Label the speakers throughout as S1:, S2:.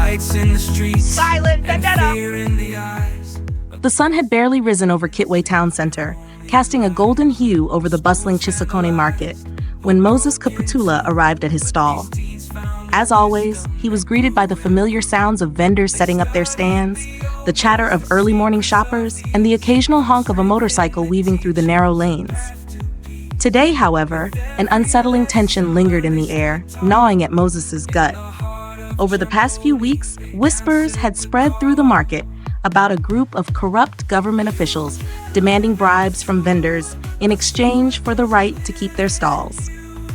S1: fights in the streets,
S2: Silent Vendetta!
S1: fear in the eyes.
S3: The sun had barely risen over Kitwe Town Center, casting a golden hue over the bustling Chisokone market, when Moses Kaputula arrived at his stall. As always, he was greeted by the familiar sounds of vendors setting up their stands, the chatter of early morning shoppers, and the occasional honk of a motorcycle weaving through the narrow lanes. Today, however, an unsettling tension lingered in the air, gnawing at Moses's gut. Over the past few weeks, whispers had spread through the market about a group of corrupt government officials demanding bribes from vendors in exchange for the right to keep their stalls.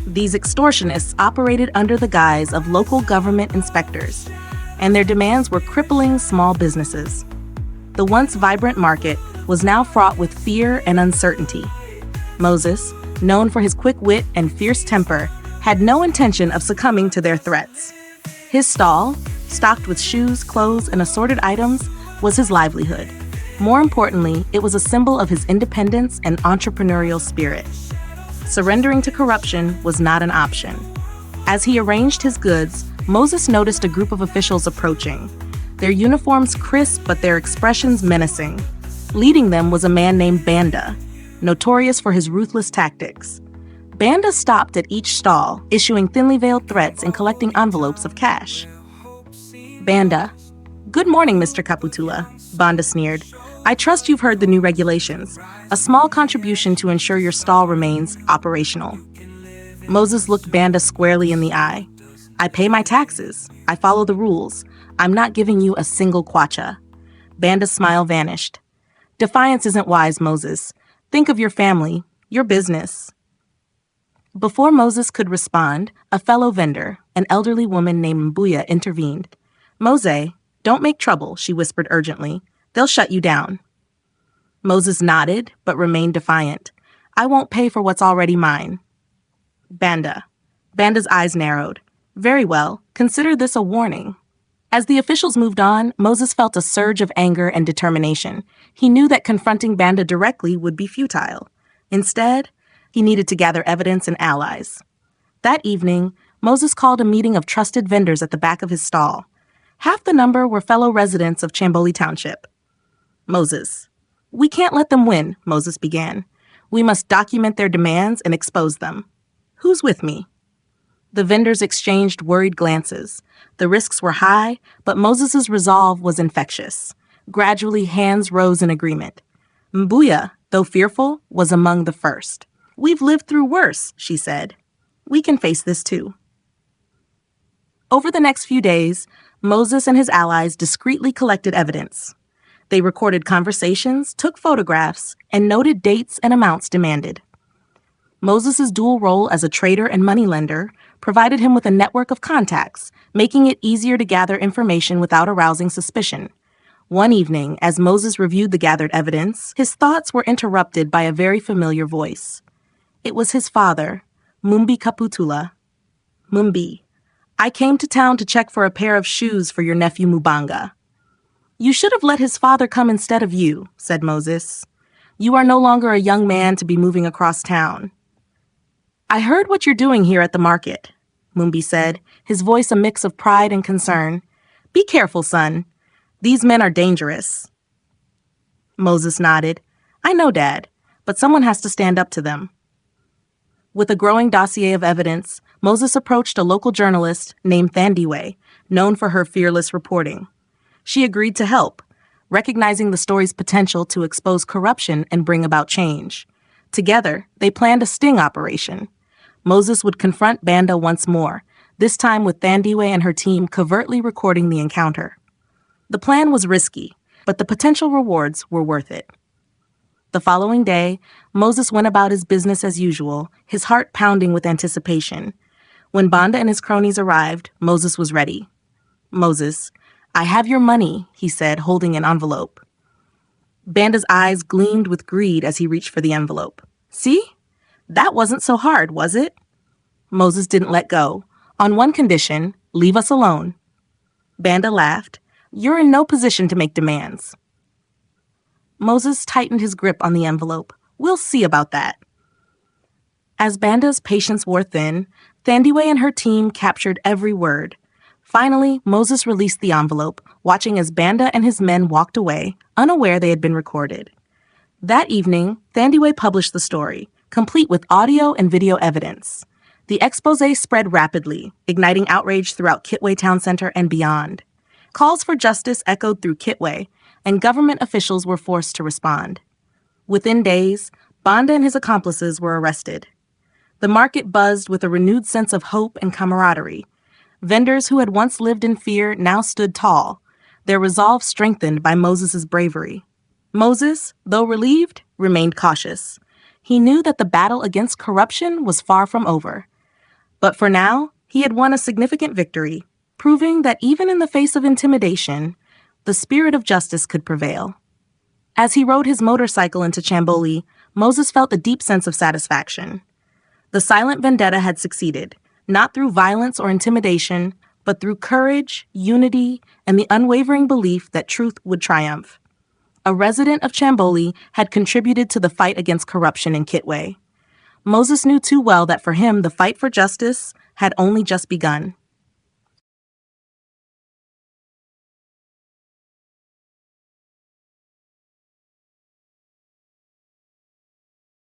S3: These extortionists operated under the guise of local government inspectors, and their demands were crippling small businesses. The once vibrant market was now fraught with fear and uncertainty. Moses, known for his quick wit and fierce temper, had no intention of succumbing to their threats. His stall, stocked with shoes, clothes, and assorted items, was his livelihood. More importantly, it was a symbol of his independence and entrepreneurial spirit. Surrendering to corruption was not an option. As he arranged his goods, Moses noticed a group of officials approaching, their uniforms crisp but their expressions menacing. Leading them was a man named Banda, notorious for his ruthless tactics. Banda stopped at each stall, issuing thinly veiled threats and collecting envelopes of cash. Banda. "Good morning, Mr. Kaputula," Banda sneered. "I trust you've heard the new regulations. A small contribution to ensure your stall remains operational." Moses looked Banda squarely in the eye. "I pay my taxes. I follow the rules. I'm not giving you a single kwacha." Banda's smile vanished. "Defiance isn't wise, Moses. Think of your family, your business." Before Moses could respond, a fellow vendor, an elderly woman named Mbuya, intervened. "Mose, don't make trouble," she whispered urgently. "They'll shut you down." Moses nodded, but remained defiant. "I won't pay for what's already mine." Banda. Banda's eyes narrowed. "Very well, consider this a warning." As the officials moved on, Moses felt a surge of anger and determination. He knew that confronting Banda directly would be futile. Instead, he needed to gather evidence and allies. That evening, Moses called a meeting of trusted vendors at the back of his stall. Half the number were fellow residents of Chamboli Township. Moses. "We can't let them win," Moses began. "We must document their demands and expose them. Who's with me?" The vendors exchanged worried glances. The risks were high, but Moses's resolve was infectious. Gradually, hands rose in agreement. Mbuya, though fearful, was among the first. "We've lived through worse," she said. "We can face this too." Over the next few days, Moses and his allies discreetly collected evidence. They recorded conversations, took photographs, and noted dates and amounts demanded. Moses's dual role as a trader and moneylender provided him with a network of contacts, making it easier to gather information without arousing suspicion. One evening, as Moses reviewed the gathered evidence, his thoughts were interrupted by a very familiar voice. It was his father, Moses Kaputula. "Mumbi, I came to town to check for a pair of shoes for your nephew Mubanga." "You should have let his father come instead of you," said Moses. "You are no longer a young man to be moving across town." "I heard what you're doing here at the market," Mumbi said, his voice a mix of pride and concern. "Be careful, son. These men are dangerous." Moses nodded. "I know, Dad, but someone has to stand up to them." With a growing dossier of evidence, Moses approached a local journalist named Thandiwe, known for her fearless reporting. She agreed to help, recognizing the story's potential to expose corruption and bring about change. Together, they planned a sting operation. Moses would confront Banda once more, this time with Thandiwe and her team covertly recording the encounter. The plan was risky, but the potential rewards were worth it. The following day, Moses went about his business as usual, his heart pounding with anticipation. When Banda and his cronies arrived, Moses was ready. "Moses, I have your money," he said, holding an envelope. Banda's eyes gleamed with greed as he reached for the envelope. "See? That wasn't so hard, was it?" Moses didn't let go. "On one condition, leave us alone." Banda laughed. "You're in no position to make demands." Moses tightened his grip on the envelope. "We'll see about that." As Banda's patience wore thin, Thandiwe and her team captured every word. Finally, Moses released the envelope, watching as Banda and his men walked away, unaware they had been recorded. That evening, Thandiwe published the story, complete with audio and video evidence. The exposé spread rapidly, igniting outrage throughout Kitwe Town Center and beyond. Calls for justice echoed through Kitwe, and government officials were forced to respond. Within days, Banda and his accomplices were arrested. The market buzzed with a renewed sense of hope and camaraderie. Vendors who had once lived in fear now stood tall, their resolve strengthened by Moses's bravery. Moses, though relieved, remained cautious. He knew that the battle against corruption was far from over. But for now, he had won a significant victory, proving that even in the face of intimidation, the spirit of justice could prevail. As he rode his motorcycle into Chamboli, Moses felt a deep sense of satisfaction. The silent vendetta had succeeded, not through violence or intimidation, but through courage, unity, and the unwavering belief that truth would triumph. A resident of Chamboli had contributed to the fight against corruption in Kitwe. Moses knew too well that for him the fight for justice had only just begun.